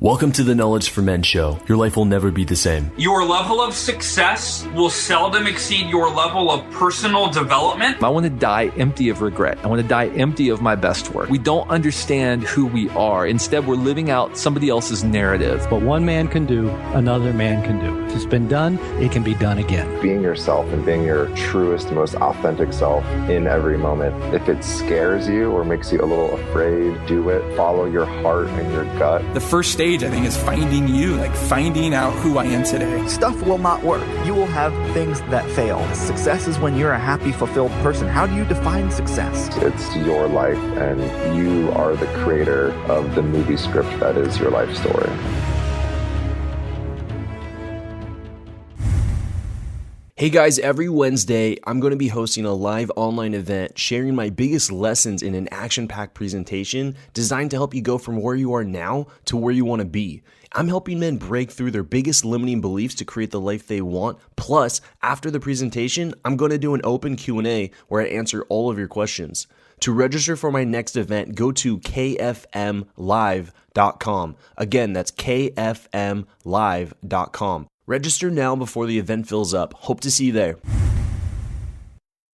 Welcome to the Knowledge for Men show. Your life will never be the same. Your level of success will seldom exceed your level of personal development. I want to die empty of regret. I want to die empty of my best work. We don't understand who we are. Instead, we're living out somebody else's narrative. What one man can do, another man can do. If it's been done, it can be done again. Being yourself and being your truest, most authentic self in every moment. If it scares you or makes you a little afraid, do it. Follow your heart and your gut. The first stage, I think, is finding you, like finding out who I am today. Stuff will not work. You will have things that fail. Success is when you're a happy, fulfilled person. How do you define success? It's your life, and you are the creator of the movie script that is your life story. Hey guys, every Wednesday, I'm going to be hosting a live online event sharing my biggest lessons in an action-packed presentation designed to help you go from where you are now to where you want to be. I'm helping men break through their biggest limiting beliefs to create the life they want. Plus, after the presentation, I'm going to do an open Q&A where I answer all of your questions. To register for my next event, go to kfmlive.com. Again, that's kfmlive.com. Register now before the event fills up. Hope to see you there.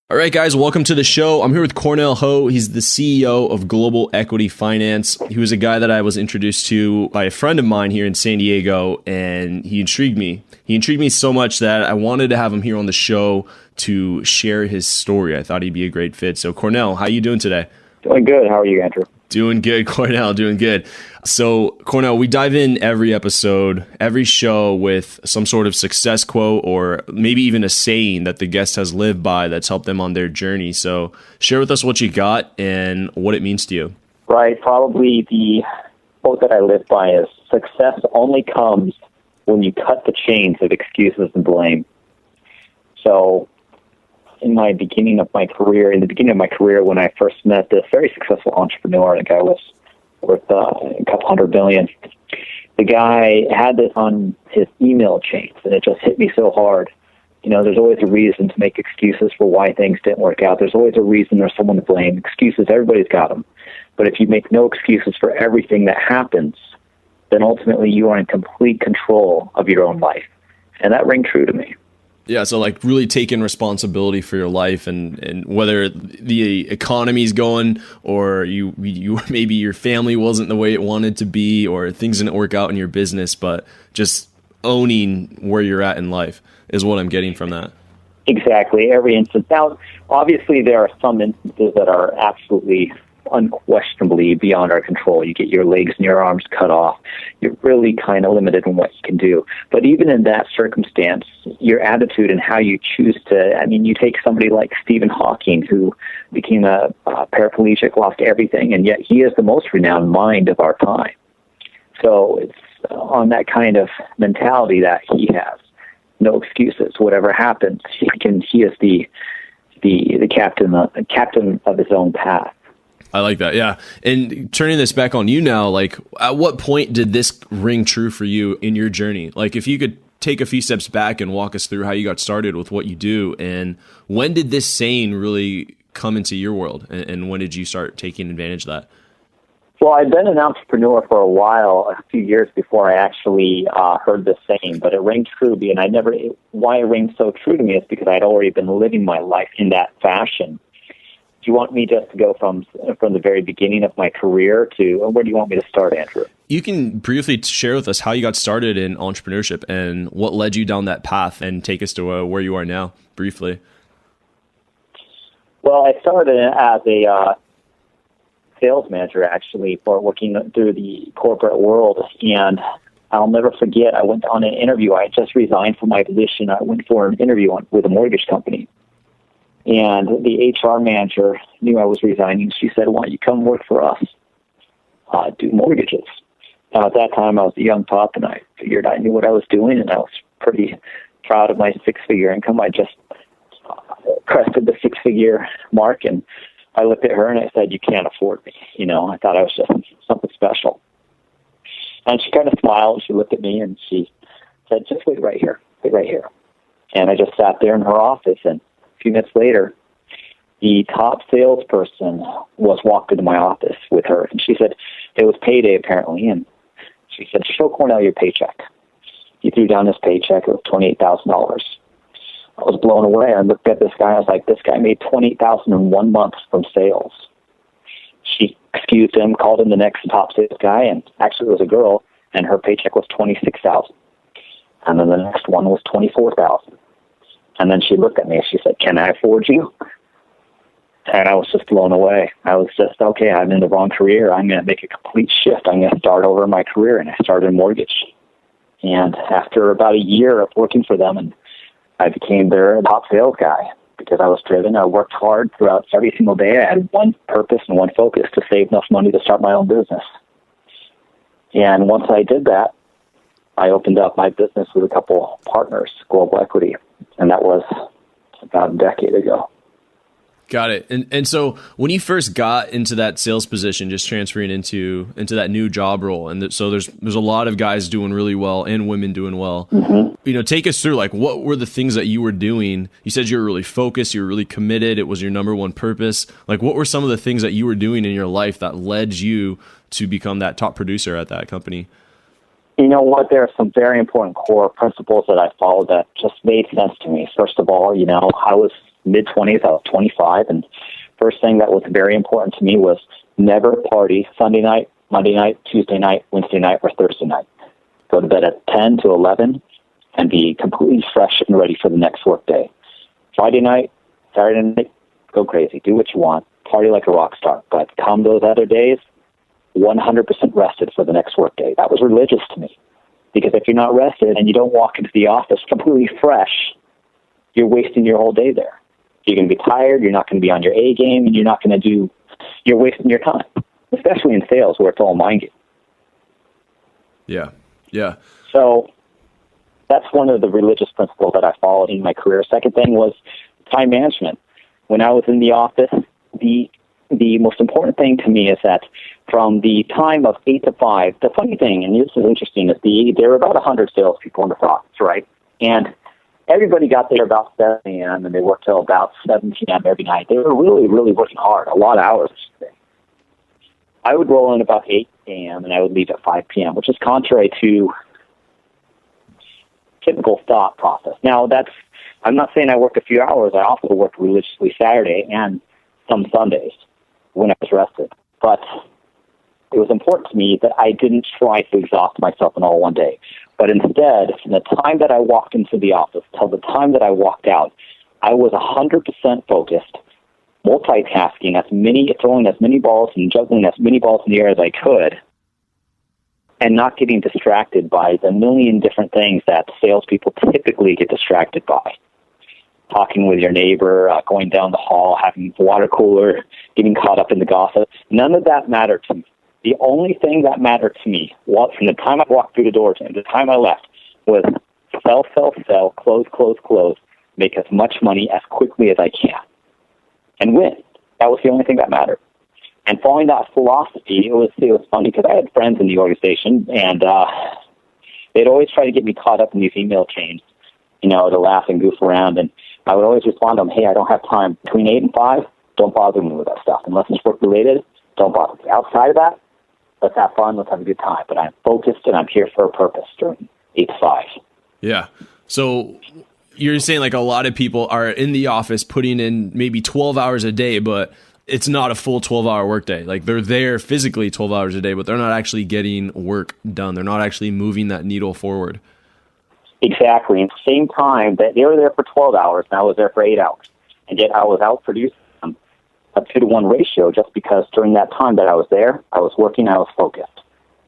All right, guys, welcome to the show. I'm here with Cornell Ho. He's the CEO of Global Equity Finance. He was a guy that I was introduced to by a friend of mine here in San Diego, and he intrigued me. He intrigued me so much that I wanted to have him here on the show to share his story. I thought he'd be a great fit. So, Cornell, how you doing today? Doing good. How are you, Andrew? Doing good, Cornell, doing good. So, Cornell, we dive in every episode, every show with some sort of success quote or maybe even a saying that the guest has lived by that's helped them on their journey. So, share with us what you got and what it means to you. Right. Probably the quote that I live by is, success only comes when you cut the chains of excuses and blame. So, in the beginning of my career, when I first met this very successful entrepreneur, the guy was worth a couple $100 billion. The guy had this on his email chains, and it just hit me so hard. You know, there's always a reason to make excuses for why things didn't work out. There's always a reason. There's someone to blame. Excuses, everybody's got them. But if you make no excuses for everything that happens, then ultimately you are in complete control of your own life. And that rang true to me. Yeah, so like really taking responsibility for your life and whether the economy's going or you maybe your family wasn't the way it wanted to be or things didn't work out in your business, but just owning where you're at in life is what I'm getting from that. Exactly, every instance. Now, obviously there are some instances that are absolutely unquestionably beyond our control. You get your legs and your arms cut off. You're really kind of limited in what you can do. But even in that circumstance, your attitude and how you choose to, you take somebody like Stephen Hawking, who became a paraplegic, lost everything, and yet he is the most renowned mind of our time. So it's on that kind of mentality that he has. No excuses. Whatever happens, he is the captain of his own path. I like that. Yeah. And turning this back on you now, like at what point did this ring true for you in your journey? Like if you could take a few steps back and walk us through how you got started with what you do and when did this saying really come into your world and when did you start taking advantage of that? Well, I'd been an entrepreneur for a while, a few years before I actually heard this saying, but it rang true to me. And why it rang so true to me is because I'd already been living my life in that fashion. Do you want me just to go from the very beginning of my career to where do you want me to start, Andrew? You can briefly share with us how you got started in entrepreneurship and what led you down that path and take us to where you are now, briefly. Well, I started as a sales manager, actually, for working through the corporate world. And I'll never forget, I went on an interview. I just resigned from my position. I went for an interview with a mortgage company. And the HR manager knew I was resigning. She said, why don't you come work for us, do mortgages. Now, at that time, I was a young pup, and I figured I knew what I was doing, and I was pretty proud of my six-figure income. I just crested the six-figure mark, and I looked at her, and I said, you can't afford me. You know, I thought I was just something special. And she kind of smiled. She looked at me, and she said, just wait right here. Wait right here. And I just sat there in her office, and a few minutes later, the top salesperson was walked into my office with her, and she said it was payday apparently, and She said, show Cornell your paycheck. He threw down his paycheck. It was $28,000. I was blown away. I looked at this guy. I was like, this guy made $28,000 in 1 month from sales. She excused him, called him the next top sales guy, and actually it was a girl, and her paycheck was $26,000. And then the next one was $24,000. And then she looked at me and she said, can I afford you? And I was just blown away. I was just, okay, I'm in the wrong career. I'm going to make a complete shift. I'm going to start over my career. And I started in mortgage. And after about a year of working for them, and I became their top sales guy because I was driven. I worked hard throughout every single day. I had one purpose and one focus: to save enough money to start my own business. And once I did that, I opened up my business with a couple partners, Global Equity, and that was about a decade ago. Got it. And so when you first got into that sales position, just transferring into that new job role, and so there's a lot of guys doing really well and women doing well. Mm-hmm. Take us through, like, what were the things that you were doing? You said you were really focused, you were really committed, it was your number one purpose. Like, what were some of the things that you were doing in your life that led you to become that top producer at that company? You know what? There are some very important core principles that I followed that just made sense to me. First of all, I was mid-20s, I was 25, and first thing that was very important to me was never party Sunday night, Monday night, Tuesday night, Wednesday night, or Thursday night. Go to bed at 10 to 11 and be completely fresh and ready for the next work day. Friday night, Saturday night, go crazy. Do what you want. Party like a rock star. But come those other days, 100% rested for the next work day. That was religious to me. Because if you're not rested and you don't walk into the office completely fresh, you're wasting your whole day there. You're going to be tired, you're not going to be on your A game, and you're wasting your time, especially in sales where it's all mind game. Yeah. So that's one of the religious principles that I followed in my career. Second thing was time management. When I was in the office, the most important thing to me is that from the time of 8 to 5, the funny thing, and this is interesting, is there were about 100 salespeople in the office, right? And everybody got there about 7 a.m. and they worked till about 7 p.m. every night. They were really, really working hard, a lot of hours. I would roll in about 8 a.m. and I would leave at 5 p.m., which is contrary to typical thought process. Now, I'm not saying I worked a few hours. I also worked religiously Saturday and some Sundays when I was rested. But it was important to me that I didn't try to exhaust myself in all one day. But instead, from the time that I walked into the office till the time that I walked out, I was 100% focused, multitasking, throwing as many balls and juggling as many balls in the air as I could, and not getting distracted by the million different things that salespeople typically get distracted by. Talking with your neighbor, going down the hall, having the water cooler, getting caught up in the gossip. None of that mattered to me. The only thing that mattered to me, from the time I walked through the door to the time I left, was sell, close, make as much money as quickly as I can, and win. That was the only thing that mattered. And following that philosophy, it was funny because I had friends in the organization, and they'd always try to get me caught up in these email chains, to laugh and goof around. And I would always respond to them, hey, I don't have time. Between 8 and 5, don't bother me with that stuff. Unless it's work-related, don't bother me. Outside of that, let's have fun, let's have a good time. But I'm focused and I'm here for a purpose during 8 to 5. Yeah. So you're saying like a lot of people are in the office putting in maybe 12 hours a day, but it's not a full 12-hour workday. Like they're there physically 12 hours a day, but they're not actually getting work done. They're not actually moving that needle forward. Exactly. At the same time that they were there for 12 hours and I was there for 8 hours. And yet I was out producing them a 2-to-1 ratio just because during that time that I was there, I was working, I was focused.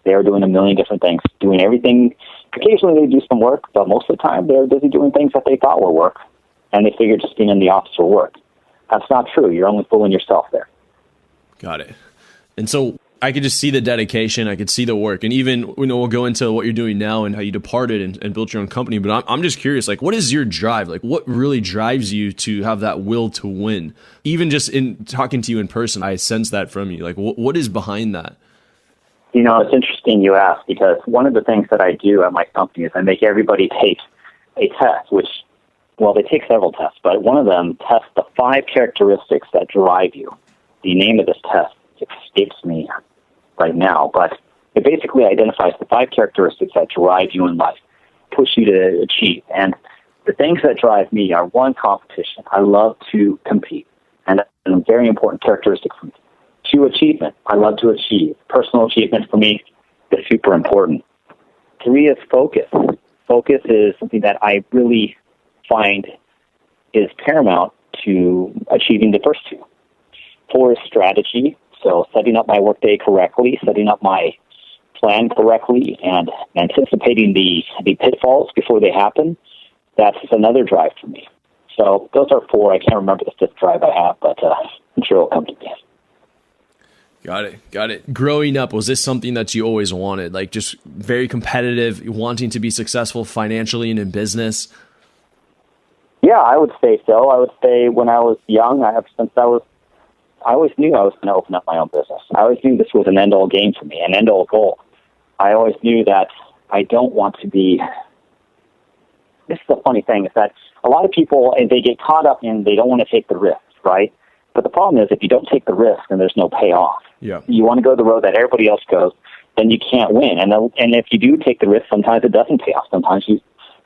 They were doing a million different things, doing everything. Occasionally they do some work, but most of the time they're busy doing things that they thought were work. And they figured just being in the office will work. That's not true. You're only fooling yourself there. Got it. And so I could just see the dedication. I could see the work. And even, we'll go into what you're doing now and how you departed and built your own company. But I'm just curious, like, what is your drive? Like, what really drives you to have that will to win? Even just in talking to you in person, I sense that from you. Like, what is behind that? It's interesting you ask, because one of the things that I do at my company is I make everybody take a test, they take several tests, but one of them tests the 5 characteristics that drive you. The name of this test escapes me right now, but It basically identifies the 5 characteristics that drive you in life, push you to achieve. And the things that drive me are, 1, competition. I love to compete, and that's a very important characteristic for me. 2, achievement. I love to achieve. Personal achievement for me is super important. 3 is focus. Focus is something that I really find is paramount to achieving the first 2. 4 is strategy. So setting up my workday correctly, setting up my plan correctly, and anticipating the pitfalls before they happen. That's another drive for me. So those are 4. I can't remember the 5th drive I have, but I'm sure it'll come to me. Got it. Growing up, was this something that you always wanted? Like just very competitive, wanting to be successful financially and in business? Yeah, I would say so. I would say when I was young, I always knew I was going to open up my own business. I always knew this was an end-all game for me, an end-all goal. I always knew that I don't want to be... This is the funny thing, is that a lot of people, they get caught up in they don't want to take the risk, right? But the problem is if you don't take the risk, then there's no payoff. Yeah. You want to go the road that everybody else goes, then you can't win. And if you do take the risk, sometimes it doesn't pay off. Sometimes you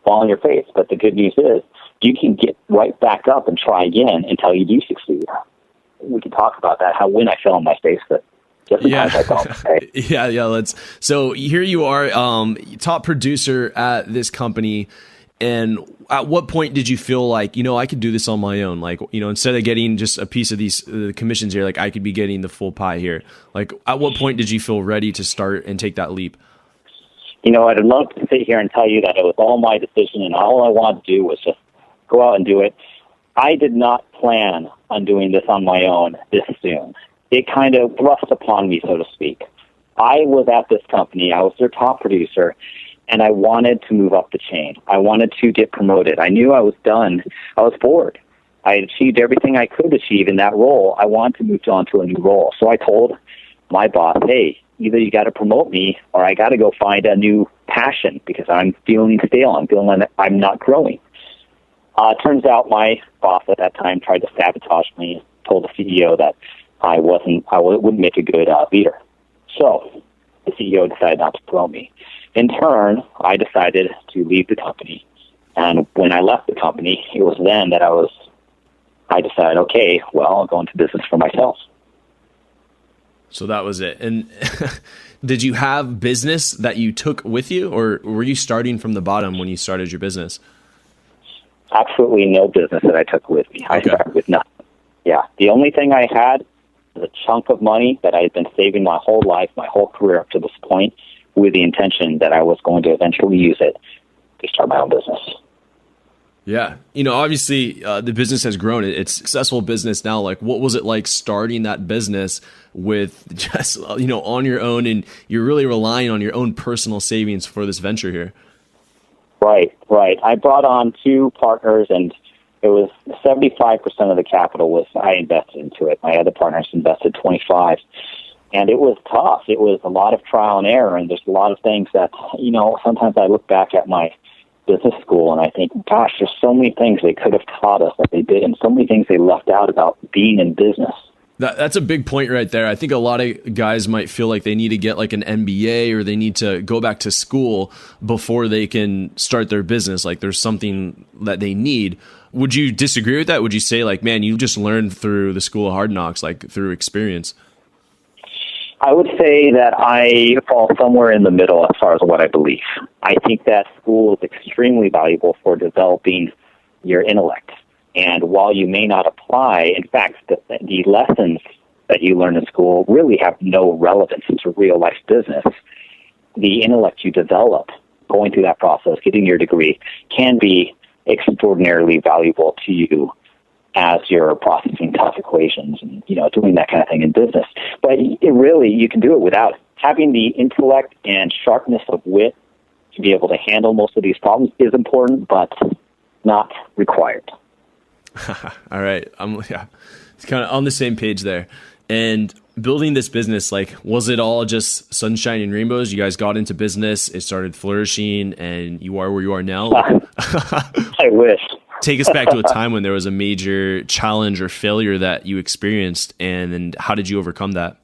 fall on your face. But the good news is you can get right back up and try again until you do succeed. We can talk about that, when I fell on my face, but different times I felt. Right? Yeah. So here you are, top producer at this company. And at what point did you feel like, I could do this on my own? Like, instead of getting just a piece of these commissions here, like I could be getting the full pie here. Like, at what point did you feel ready to start and take that leap? I'd love to sit here and tell you that it was all my decision and all I wanted to do was just go out and do it. I did not plan on doing this on my own this soon. It kind of thrust upon me, so to speak. I was at this company. I was their top producer. And I wanted to move up the chain. I wanted to get promoted. I knew I was done. I was bored. I had achieved everything I could achieve in that role. I wanted to move on to a new role. So I told my boss, hey, either you got to promote me or I got to go find a new passion because I'm feeling stale. I'm feeling like I'm not growing. Turns out my boss at that time tried to sabotage me, told the CEO that I wouldn't make a good leader. So the CEO decided not to promote me. In turn, I decided to leave the company. And when I left the company, it was then that I decided, okay, well, I'll go into business for myself. So that was it. And did you have business that you took with you, or were you starting from the bottom when you started your business? Absolutely no business that I took with me. I started with nothing. Yeah. The only thing I had was a chunk of money that I had been saving my whole life, my whole career up to this point, with the intention that I was going to eventually use it to start my own business. Yeah. Obviously the business has grown. It's a successful business now. Like, what was it like starting that business with just, on your own, and you're really relying on your own personal savings for this venture here? Right. I brought on 2 partners, and it was 75% of the capital I invested into it. My other partners invested 25%. And it was tough. It was a lot of trial and error, and there's a lot of things that, sometimes I look back at my business school and I think, gosh, there's so many things they could have taught us that they did, and so many things they left out about being in business. That's a big point right there. I think a lot of guys might feel like they need to get like an MBA or they need to go back to school before they can start their business. Like there's something that they need. Would you disagree with that? Would you say like, man, you just learned through the school of hard knocks, like through experience? I would say that I fall somewhere in the middle as far as what I believe. I think that school is extremely valuable for developing your intellect. And while you may not apply, in fact, the lessons that you learn in school really have no relevance to real-life business. The intellect you develop going through that process, getting your degree, can be extraordinarily valuable to you as you're processing tough equations and, doing that kind of thing in business. But you can do it without having the intellect and sharpness of wit to be able to handle most of these problems is important, but not required. All right. It's kind of on the same page there. And building this business, like, was it all just sunshine and rainbows? You guys got into business, it started flourishing, and you are where you are now? I wish. Take us back to a time when there was a major challenge or failure that you experienced, and how did you overcome that?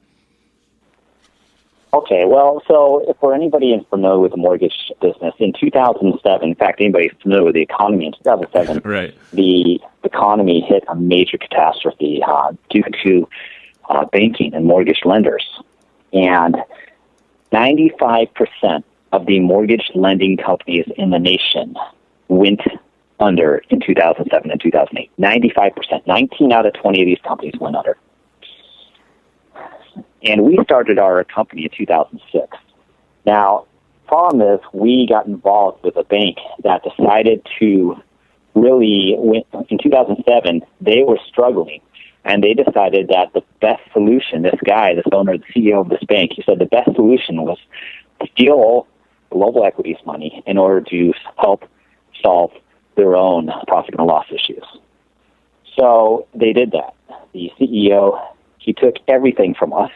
Okay, well, so for anybody familiar with the mortgage business, in 2007, in fact, anybody familiar with the economy in 2007, Right. the economy hit a major catastrophe due to banking and mortgage lenders. And 95% of the mortgage lending companies in the nation went under in 2007 and 2008. 95%. 19 out of 20 of these companies went under. And we started our company in 2006. Now, problem is we got involved with a bank that decided to really, in 2007, they were struggling. And they decided that the best solution, this guy, this owner, the CEO of this bank, he said the best solution was to steal global equities money in order to help solve their own profit and loss issues. So they did that. The CEO, he took everything from us.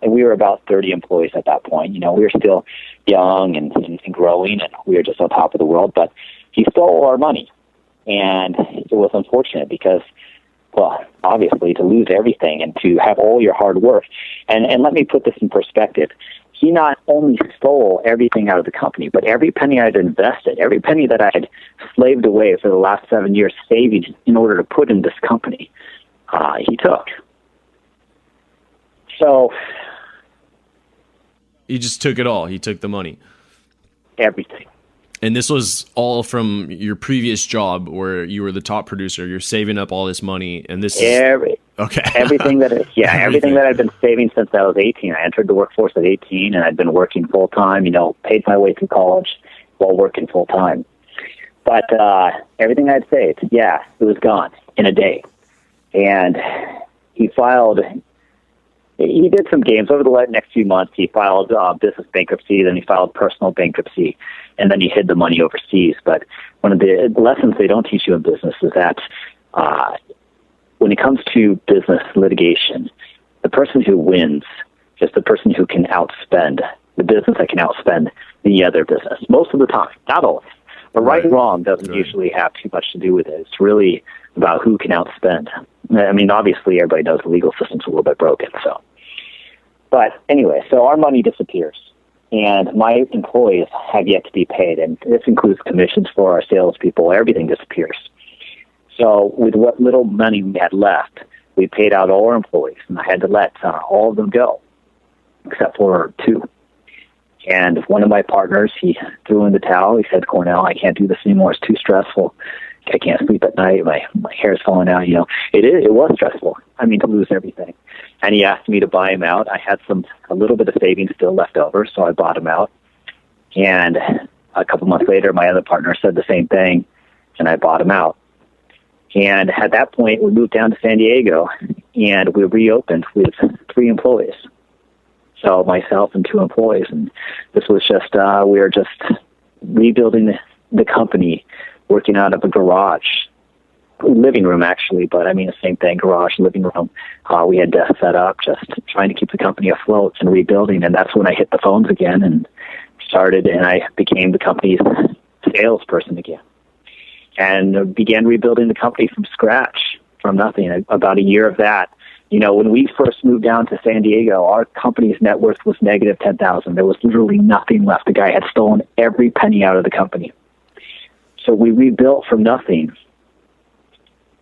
And we were about 30 employees at that point. You know, we were still young and growing, and we were just on top of the world. But he stole our money. And it was unfortunate because, well, obviously, to lose everything and to have all your hard work. And let me put this in perspective. He not only stole everything out of the company, but every penny I'd invested, every penny that I had slaved away for the last 7 years saving in order to put in this company, he took. So He just took it all. He took the money. Everything. And this was all from your previous job where you were the top producer. You're saving up all this money, and this is okay. Everything that I've been saving since I was 18. I entered the workforce at 18, and I'd been working full time. You know, paid my way through college while working full time. But everything I'd saved, it was gone in a day. And he did some games over the next few months. He filed business bankruptcy, then he filed personal bankruptcy, and then he hid the money overseas. But one of the lessons they don't teach you in business is that when it comes to business litigation, the person who wins is the person who can outspend the business that can outspend the other business. Most of the time, not always. But right and wrong doesn't usually have too much to do with it. It's really about who can outspend. I mean, obviously, everybody knows the legal system's a little bit broken, so. But anyway, so our money disappears, and my employees have yet to be paid, and this includes commissions for our salespeople. Everything disappears. So with what little money we had left, we paid out all our employees, and I had to let all of them go, except for 2. And one of my partners, he threw in the towel. He said, "Cornell, I can't do this anymore. It's too stressful. I can't sleep at night. My hair's falling out." You know, it was stressful. I mean, to lose everything. And he asked me to buy him out. I had a little bit of savings still left over, so I bought him out. And a couple months later, my other partner said the same thing, and I bought him out. And at that point, we moved down to San Diego, and we reopened with 3 employees. So myself and 2 employees, and this was just we were just rebuilding the company, working out of a garage, living room actually, but I mean the same thing, garage, living room. We had desks set up, just trying to keep the company afloat and rebuilding, and that's when I hit the phones again and I became the company's salesperson again, and began rebuilding the company from scratch, from nothing. About a year of that. You know, when we first moved down to San Diego, our company's net worth was negative $10,000. There was literally nothing left. The guy had stolen every penny out of the company. So we rebuilt from nothing.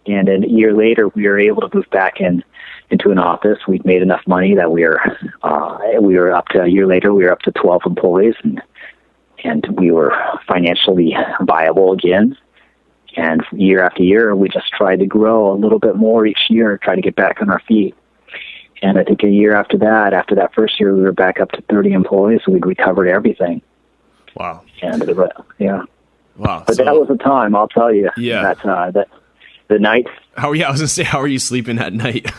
And a year later, we were able to move back into an office. We'd made enough money that we were up to, a year later, we were up to 12 employees, and we were financially viable again. And year after year, we just tried to grow a little bit more each year, try to get back on our feet. And I think a year after that first year, we were back up to 30 employees, so we'd recovered everything. Wow. And Wow. But that was a time, I'll tell you. Yeah. That the nights. I was gonna say, how are you sleeping at night?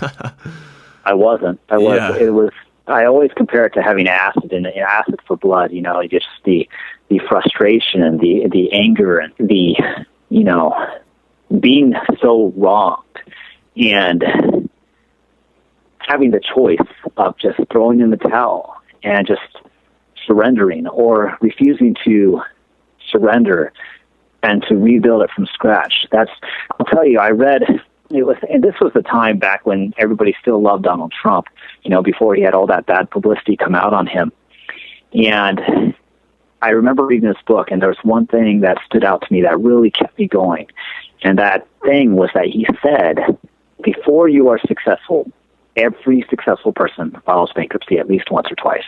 I wasn't. Yeah. It was. I always compare it to having acid acid for blood. You know, just the frustration and the anger and the, you know, being so wronged and having the choice of just throwing in the towel and just surrendering or refusing to surrender and to rebuild it from scratch. I'll tell you, I read and this was the time back when everybody still loved Donald Trump, before he had all that bad publicity come out on him. And I remember reading this book, and there was one thing that stood out to me that really kept me going. And that thing was that he said, before you are successful, every successful person files bankruptcy at least once or twice.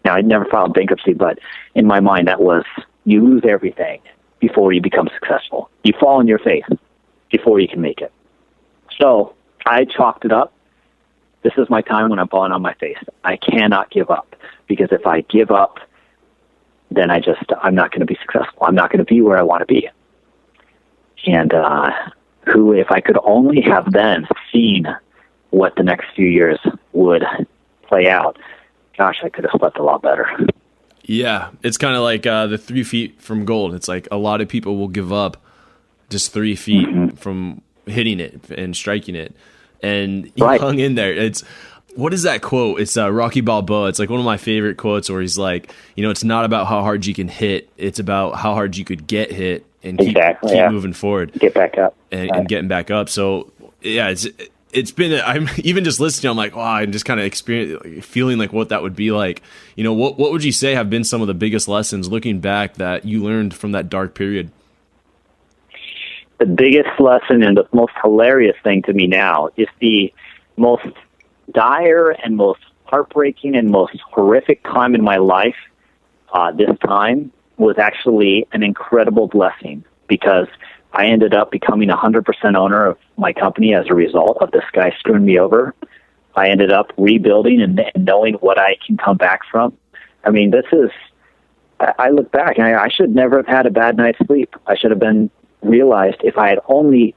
Now, I never filed bankruptcy, but in my mind, that was, you lose everything before you become successful. You fall on your face before you can make it. So I chalked it up. This is my time when I'm falling on my face. I cannot give up, because if I give up, then I'm not going to be successful. I'm not going to be where I want to be. And if I could only have then seen what the next few years would play out, gosh, I could have slept a lot better. Yeah, it's kind of like the 3 feet from gold. It's like a lot of people will give up just 3 feet from hitting it and striking it. And he hung in there. What is that quote? It's Rocky Balboa. It's like one of my favorite quotes where he's like, it's not about how hard you can hit. It's about how hard you could get hit and keep moving forward. Get back up. And getting back up. So, yeah, it's been, I'm even just listening, I'm like, wow, I'm just kind of feeling like what that would be like. What would you say have been some of the biggest lessons looking back that you learned from that dark period? The biggest lesson and the most hilarious thing to me now is the most dire and most heartbreaking and most horrific time in my life. This time was actually an incredible blessing, because I ended up becoming 100% owner of my company as a result of this guy screwing me over. I ended up rebuilding and knowing what I can come back from. I mean, I look back and I should never have had a bad night's sleep. I should have been realized if I had only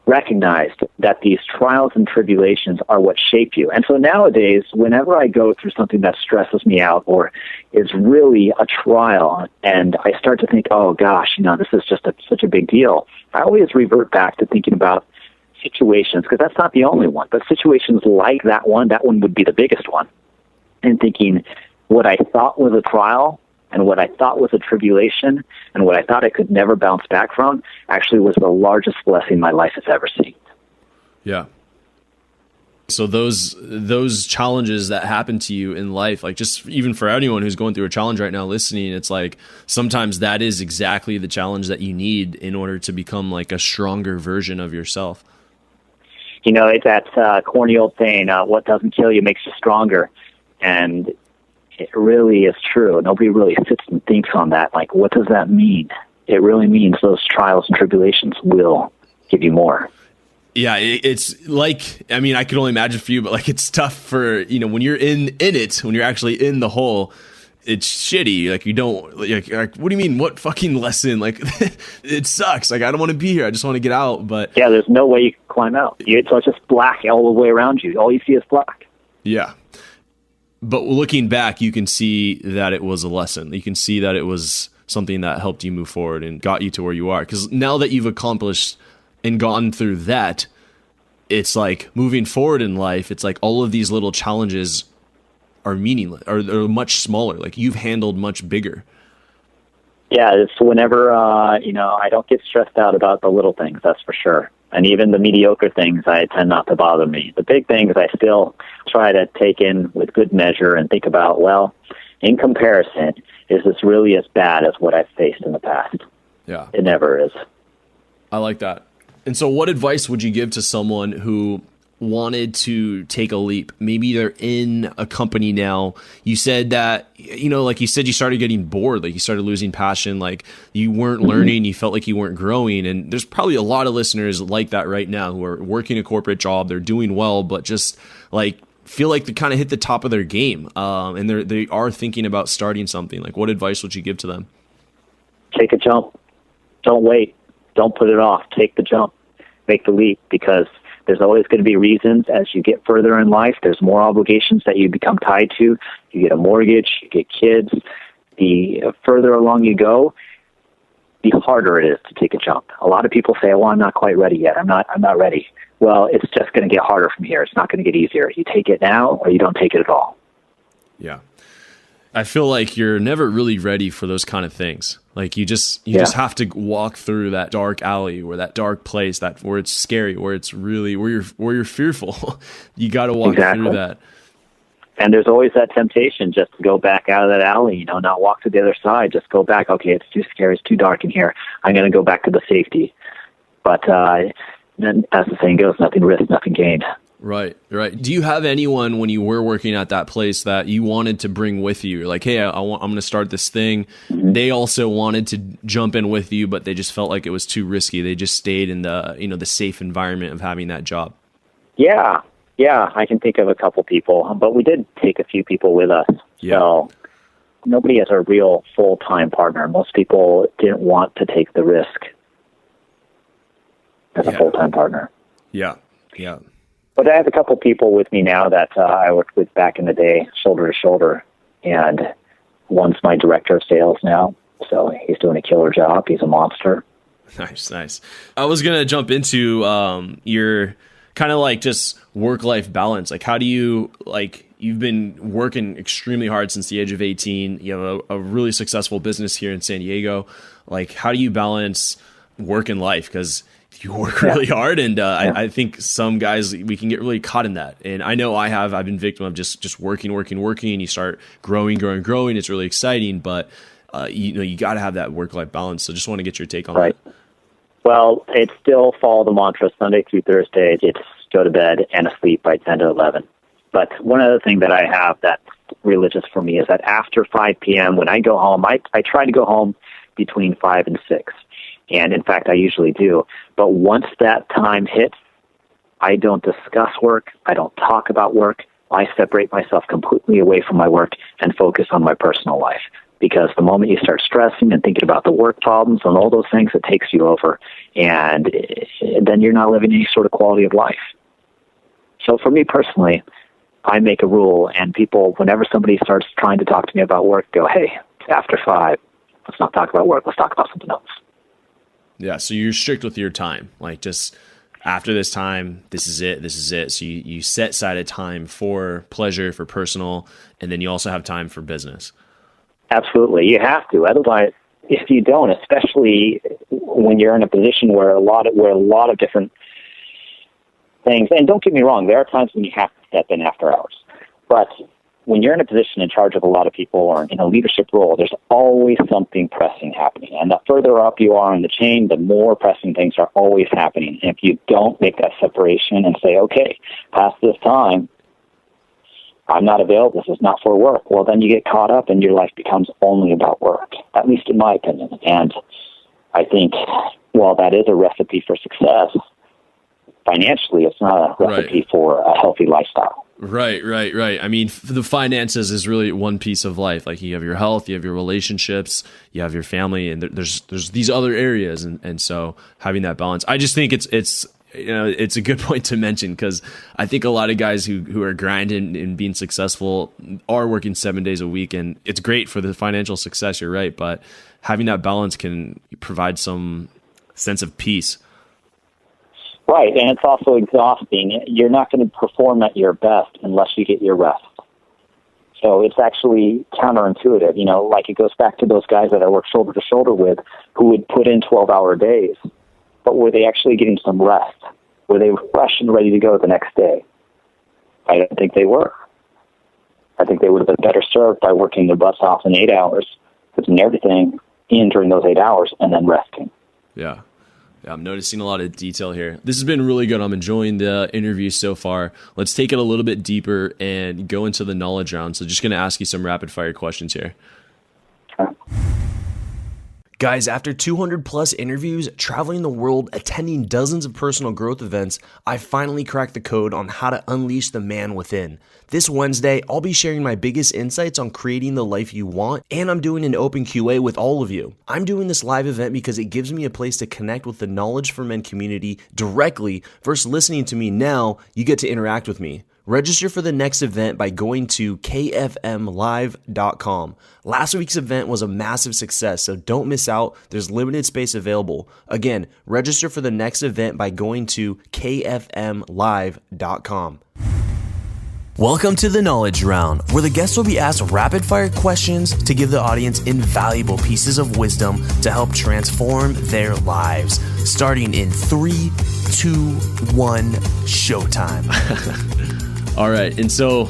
recognized that these trials and tribulations are what shape you. And so nowadays, whenever I go through something that stresses me out or is really a trial, and I start to think, oh gosh, this is just such a big deal, I always revert back to thinking about situations, because that's not the only one, but situations like that one would be the biggest one, and thinking what I thought was a trial and what I thought was a tribulation and what I thought I could never bounce back from actually was the largest blessing my life has ever seen. Yeah. So those challenges that happen to you in life, like just even for anyone who's going through a challenge right now listening, it's like sometimes that is exactly the challenge that you need in order to become like a stronger version of yourself. It's that corny old saying, what doesn't kill you makes you stronger. And it really is true. Nobody really sits and thinks on that. Like, what does that mean? It really means those trials and tribulations will give you more. Yeah, it's like, I mean, I can only imagine for you, but like it's tough for, when you're in it, when you're actually in the hole, it's shitty. Like you don't, like what do you mean? What fucking lesson? Like it sucks. Like I don't want to be here. I just want to get out. But yeah, there's no way you can climb out. So it's just black all the way around you. All you see is black. Yeah. But looking back, you can see that it was a lesson. You can see that it was something that helped you move forward and got you to where you are. Because now that you've accomplished and gone through that, it's like moving forward in life, it's like all of these little challenges are meaningless, or they're much smaller. Like you've handled much bigger. Yeah, it's whenever, I don't get stressed out about the little things, that's for sure. And even the mediocre things, I tend not to bother me. The big things, I still try to take in with good measure and think about, well, in comparison, is this really as bad as what I've faced in the past? Yeah. It never is. I like that. And so what advice would you give to someone who wanted to take a leap? Maybe they're in a company now. You said that, like you said, you started getting bored, like you started losing passion, like you weren't learning, you felt like you weren't growing. And there's probably a lot of listeners like that right now who are working a corporate job, they're doing well, but just like feel like they kind of hit the top of their game. And they are thinking about starting something. Like what advice would you give to them? Take a jump. Don't wait. Don't put it off. Take the jump. Make the leap, because there's always going to be reasons as you get further in life. There's more obligations that you become tied to. You get a mortgage, you get kids. The further along you go, the harder it is to take a jump. A lot of people say, well, I'm not quite ready yet. I'm not ready. Well, it's just going to get harder from here. It's not going to get easier. You take it now or you don't take it at all. Yeah. I feel like you're never really ready for those kind of things. Like you just have to walk through that dark alley or that dark place where it's scary, where it's really where you're fearful. You got to walk through that. And there's always that temptation just to go back out of that alley, not walk to the other side, just go back. Okay, it's too scary, it's too dark in here. I'm going to go back to the safety. But then, as the saying goes, nothing risked, nothing gained. Right. Do you have anyone when you were working at that place that you wanted to bring with you? Like, hey, I'm going to start this thing. Mm-hmm. They also wanted to jump in with you, but they just felt like it was too risky. They just stayed in the, the safe environment of having that job. Yeah, I can think of a couple people, but we did take a few people with us. Yeah. So nobody has a real full-time partner. Most people didn't want to take the risk as a full-time partner. Yeah. But I have a couple people with me now that I worked with back in the day, shoulder to shoulder, and one's my director of sales now, so he's doing a killer job. He's a monster. Nice. I was going to jump into your kind of like just work-life balance. Like, how do you, you've been working extremely hard since the age of 18. You have a really successful business here in San Diego. Like, how do you balance work and life? Because you work really hard, and I think some guys, we can get really caught in that. And I know I've been victim of just working, and you start growing. It's really exciting, but you got to have that work-life balance. So just want to get your take on that. Well, it's still follow the mantra Sunday through Thursday. It's go to bed and asleep by 10 to 11. But one other thing that I have that's religious for me is that after 5 p.m., when I go home, I try to go home between 5 and 6. And in fact, I usually do. But once that time hits, I don't discuss work. I don't talk about work. I separate myself completely away from my work and focus on my personal life. Because the moment you start stressing and thinking about the work problems and all those things, it takes you over. And then you're not living any sort of quality of life. So for me personally, I make a rule, and people, whenever somebody starts trying to talk to me about work, go, hey, it's after 5. Let's not talk about work. Let's talk about something else. Yeah, so you're strict with your time. Like, just after this time, this is it. So you set aside a time for pleasure, for personal, and then you also have time for business. Absolutely. You have to. Otherwise, if you don't, especially when you're in a position where a lot of different things, and don't get me wrong, there are times when you have to step in after hours. But when you're in a position in charge of a lot of people or in a leadership role, there's always something pressing happening. And the further up you are in the chain, the more pressing things are always happening. And if you don't make that separation and say, okay, past this time, I'm not available, this is not for work, well, then you get caught up and your life becomes only about work, at least in my opinion. And I think, while that is a recipe for success, financially, it's not a recipe for a healthy lifestyle. Right. I mean, the finances is really one piece of life. Like, you have your health, you have your relationships, you have your family, and there's these other areas. And so having that balance, I just think it's a good point to mention, because I think a lot of guys who are grinding and being successful are working 7 days a week, and it's great for the financial success. You're right. But having that balance can provide some sense of peace. Right, and it's also exhausting. You're not going to perform at your best unless you get your rest. So it's actually counterintuitive. Like, it goes back to those guys that I work shoulder to shoulder with who would put in 12-hour days. But were they actually getting some rest? Were they fresh and ready to go the next day? I don't think they were. I think they would have been better served by working their butts off in 8 hours, putting everything in during those 8 hours, and then resting. Yeah, I'm noticing a lot of detail here. This has been really good. I'm enjoying the interview so far. Let's take it a little bit deeper and go into the knowledge round. So just going to ask you some rapid fire questions here. Okay. Guys, after 200 plus interviews, traveling the world, attending dozens of personal growth events, I finally cracked the code on how to unleash the man within. This Wednesday, I'll be sharing my biggest insights on creating the life you want, and I'm doing an open QA with all of you. I'm doing this live event because it gives me a place to connect with the Knowledge for Men community directly versus listening to me. Now you get to interact with me. Register for the next event by going to kfmlive.com. Last week's event was a massive success, so don't miss out. There's limited space available. Again, register for the next event by going to kfmlive.com. Welcome to the Knowledge Round, where the guests will be asked rapid-fire questions to give the audience invaluable pieces of wisdom to help transform their lives. Starting in 3, 2, 1, showtime. All right, and so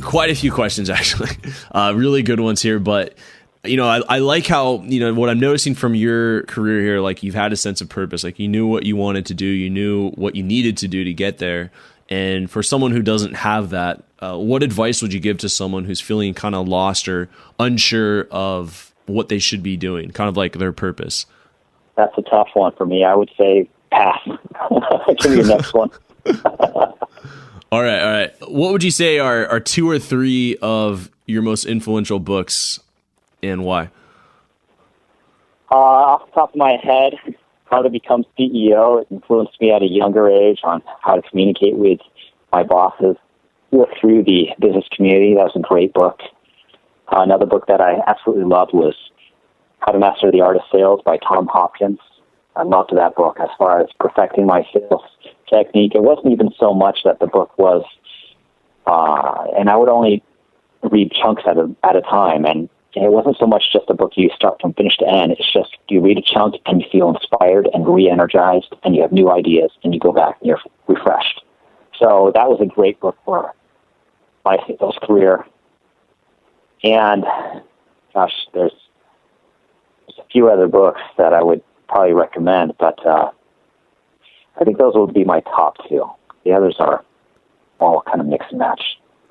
quite a few questions, actually. Really good ones here, but I like how, what I'm noticing from your career here, like you've had a sense of purpose, like you knew what you wanted to do, you knew what you needed to do to get there. And for someone who doesn't have that, what advice would you give to someone who's feeling kind of lost or unsure of what they should be doing, kind of like their purpose? That's a tough one for me. I would say pass. Give me the next one. All right. What would you say are 2 or 3 of your most influential books and why? Off the top of my head, How to Become CEO. It influenced me at a younger age on how to communicate with my bosses, work through the business community. That was a great book. Another book that I absolutely loved was How to Master the Art of Sales by Tom Hopkins. I loved that book as far as perfecting my sales technique. It wasn't even so much that the book was, and I would only read chunks at a time, and it wasn't so much just a book you start from finish to end. It's just you read a chunk and you feel inspired and re-energized and you have new ideas and you go back and you're refreshed. So that was a great book for my sales career. And, gosh, there's a few other books that I would probably recommend, but I think those would be my top 2. The others are all kind of mix and match.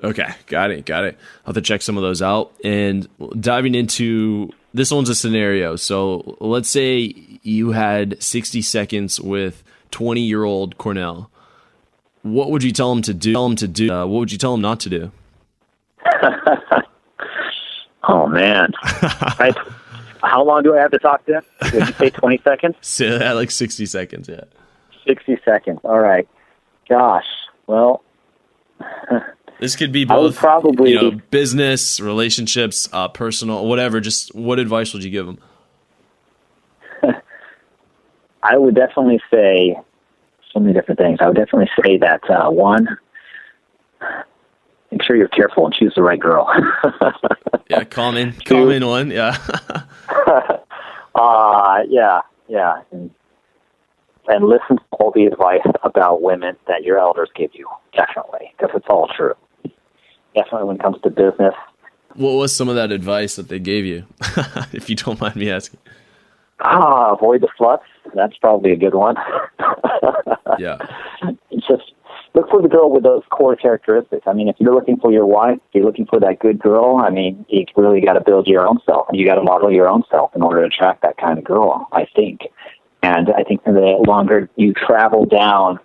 Okay, got it. I'll have to check some of those out. And diving into, this one's a scenario. So let's say you had 60 seconds with 20-year-old Cornell. What would you tell him to do? What would you tell him not to do? Oh, man. How long do I have to talk to him? Did you say 20 seconds? So, like 60 seconds, yeah. 60 seconds. All right. Gosh, well... This could be both, probably, business, relationships, personal, whatever. Just what advice would you give them? I would definitely say so many different things. I would definitely say that, one, make sure you're careful and choose the right girl. Yeah, common one, yeah. Yeah. And listen to all the advice about women that your elders give you, definitely, because it's all true. Definitely when it comes to business. What was some of that advice that they gave you, if you don't mind me asking? Avoid the sluts. That's probably a good one. Yeah. It's just look for the girl with those core characteristics. I mean, if you're looking for your wife, if you're looking for that good girl, I mean, you really got to build your own self. You got to model your own self in order to attract that kind of girl, I think. And I think the longer you travel down,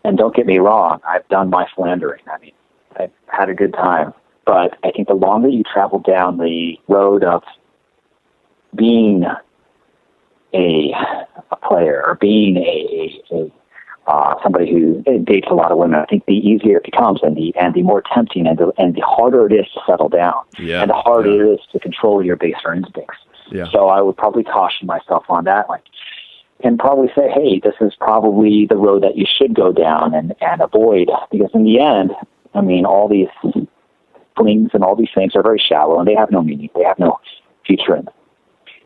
and don't get me wrong, I've done my philandering. I mean, I've had a good time. But I think the longer you travel down the road of being a player or being somebody who dates a lot of women, I think the easier it becomes and the more tempting and the harder it is to settle down. Yeah. And the harder it is to control your baser instincts. Yeah. So I would probably caution myself on that, and probably say, hey, this is probably the road that you should go down and avoid, because in the end, I mean, all these flings and all these things are very shallow and they have no meaning. They have no future in them.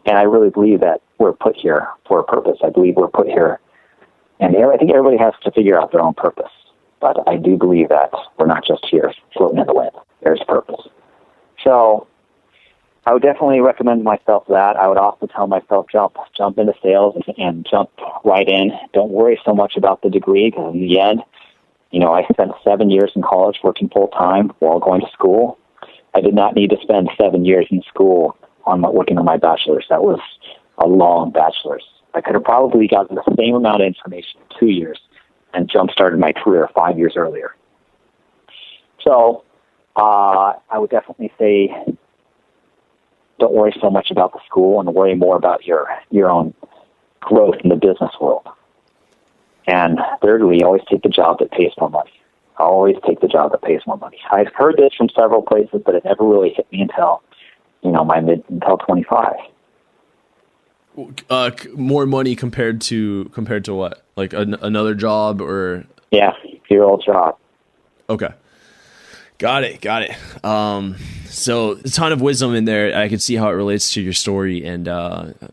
And I really believe that we're put here for a purpose. I believe we're put here, and I think everybody has to figure out their own purpose. But I do believe that we're not just here floating in the wind. There's purpose. So I would definitely recommend myself that. I would also tell myself jump into sales and jump right in. Don't worry so much about the degree, because in the end, I spent 7 years in college working full-time while going to school. I did not need to spend 7 years in school working on my bachelor's. That was a long bachelor's. I could have probably gotten the same amount of information in 2 years and jump-started my career 5 years earlier. So I would definitely say don't worry so much about the school and worry more about your own growth in the business world. And thirdly, always take the job that pays more money. Always take the job that pays more money. I've heard this from several places, but it never really hit me until, until 25. More money compared to what? Like another job or? Yeah, your old job. Okay. Got it. So a ton of wisdom in there. I can see how it relates to your story and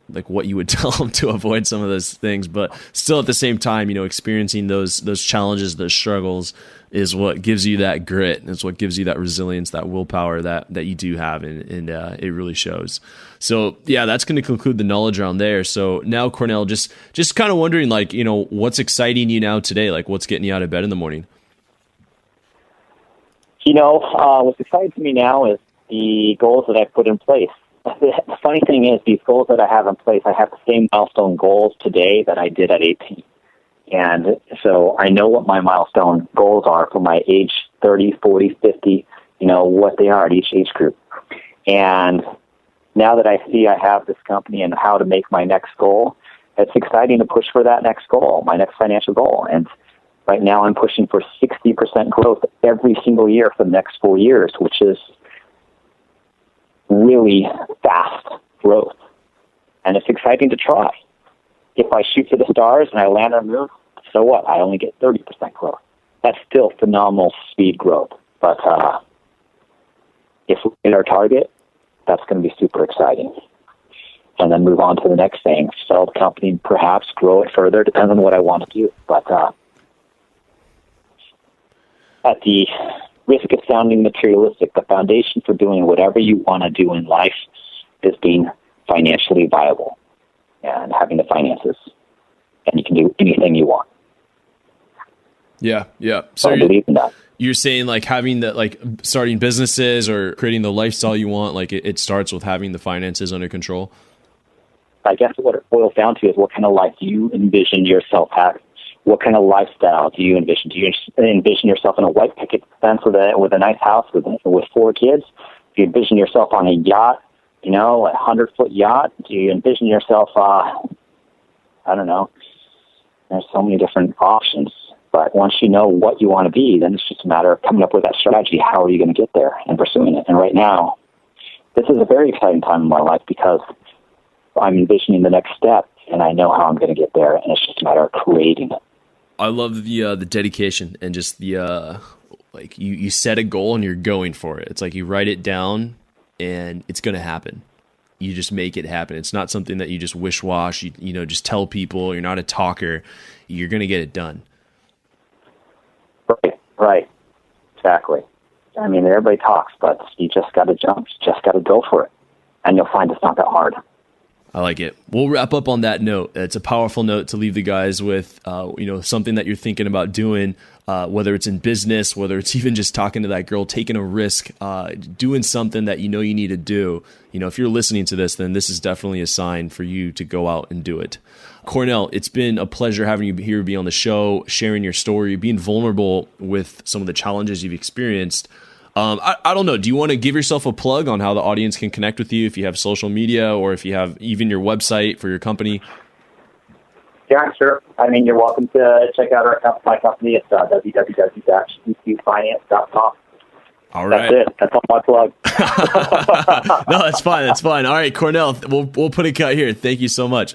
like what you would tell them to avoid some of those things. But still at the same time, experiencing those challenges, those struggles is what gives you that grit. It's what gives you that resilience, that willpower that you do have. And it really shows. So yeah, that's going to conclude the knowledge round there. So now, Cornell, just kind of wondering, like, what's exciting you now today? Like, what's getting you out of bed in the morning? What's exciting to me now is the goals that I've put in place. The funny thing is, these goals that I have in place, I have the same milestone goals today that I did at 18. And so I know what my milestone goals are for my age 30, 40, 50, what they are at each age group. And now that I see I have this company and how to make my next goal, it's exciting to push for that next goal, my next financial goal. And right now I'm pushing for 60% growth every single year for the next 4 years, which is really fast growth. And it's exciting to try. If I shoot for the stars and I land on the moon, so what? I only get 30% growth. That's still phenomenal speed growth. But if we hit our target, that's going to be super exciting. And then move on to the next thing. Sell the company, perhaps grow it further, depends on what I want to do. But at the risk of sounding materialistic, the foundation for doing whatever you want to do in life is being financially viable and having the finances. And you can do anything you want. Yeah. So I believe in that. You're saying like having that, like starting businesses or creating the lifestyle you want, like it starts with having the finances under control? I guess what it boils down to is what kind of life do you envision yourself having? What kind of lifestyle do you envision? Do you envision yourself in a white picket fence with a nice house with 4 kids? Do you envision yourself on a yacht, a 100-foot yacht? Do you envision yourself, I don't know. There's so many different options. But once you know what you want to be, then it's just a matter of coming up with that strategy. How are you going to get there and pursuing it? And right now, this is a very exciting time in my life because I'm envisioning the next step, and I know how I'm going to get there, and it's just a matter of creating it. I love the dedication and just the like you set a goal and you're going for it. It's like you write it down and it's going to happen. You just make it happen. It's not something that you just wish-wash. You just tell people. You're not a talker. You're going to get it done. Right. Exactly. I mean, everybody talks, but you just got to jump. You just got to go for it, and you'll find it's not that hard. I like it. We'll wrap up on that note. It's a powerful note to leave the guys with, something that you're thinking about doing, whether it's in business, whether it's even just talking to that girl, taking a risk, doing something that you need to do. If you're listening to this, then this is definitely a sign for you to go out and do it. Cornell, it's been a pleasure having you here, be on the show, sharing your story, being vulnerable with some of the challenges you've experienced. I don't know. Do you want to give yourself a plug on how the audience can connect with you, if you have social media or if you have even your website for your company? Yeah, sure. I mean, you're welcome to check out my company. It's www.eqfinance.com. All right. That's it. That's all my plug. No, that's fine. That's fine. All right, Cornell, we'll put a cut here. Thank you so much.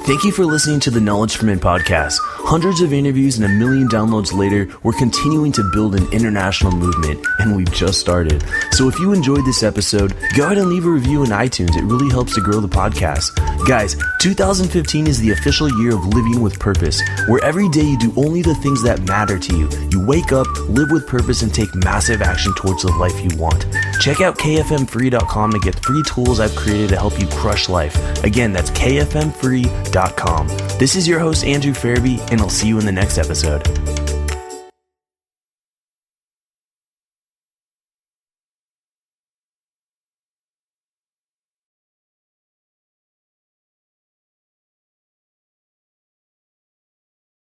Thank you for listening to the Knowledge from Men podcast. Hundreds of interviews and 1 million downloads later, we're continuing to build an international movement, and we've just started. So if you enjoyed this episode, go ahead and leave a review in iTunes. It really helps to grow the podcast. Guys, 2015 is the official year of living with purpose, where every day you do only the things that matter to you. You wake up, live with purpose, and take massive action towards the life you want. Check out kfmfree.com to get free tools I've created to help you crush life. Again, that's kfmfree.com. This is your host, Andrew Fairby, and I'll see you in the next episode.